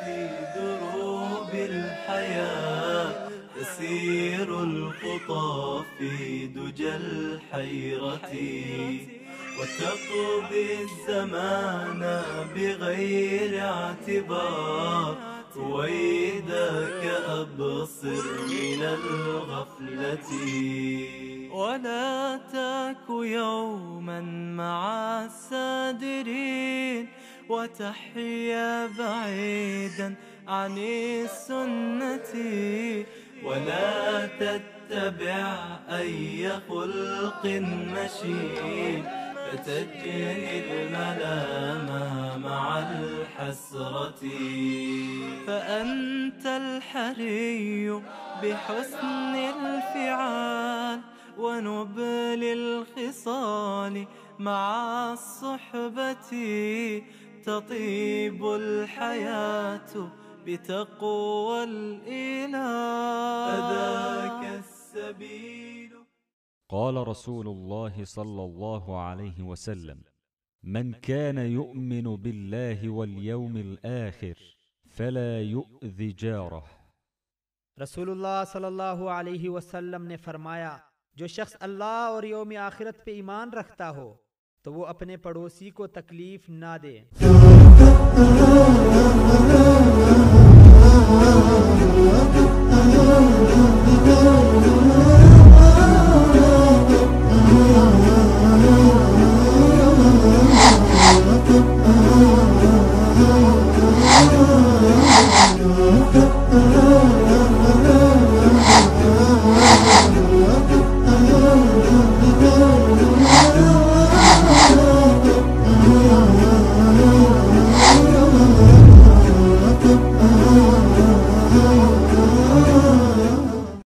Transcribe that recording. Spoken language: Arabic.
في دروب الحياة تسير الخطى في دجى الحيرة، وتقضي الزمان بغير اعتبار، رويداك أبصر من الغفلة. ولا تاك يوما مع السادرين، وتحيا بعيدا عن السنة، ولا تتبع أي خلق مشين، فتجري الملام مع الحسرة. فأنت الحري بحسن الفعال ونبل الخصال مع الصحبة، تطيب الحياة بتقوى الإله، فذاك السبيل. قال رسول الله صلى الله عليه وسلم: من كان يؤمن بالله واليوم الآخر فلا يؤذي جاره। रसूलुल्लाह सल्लल्लाहु अलैहि वसल्लम ने फरमाया, जो शख्स अल्लाह और यौम आखिरत पे ईमान रखता हो तो वो अपने पड़ोसी को तकलीफ ना दे।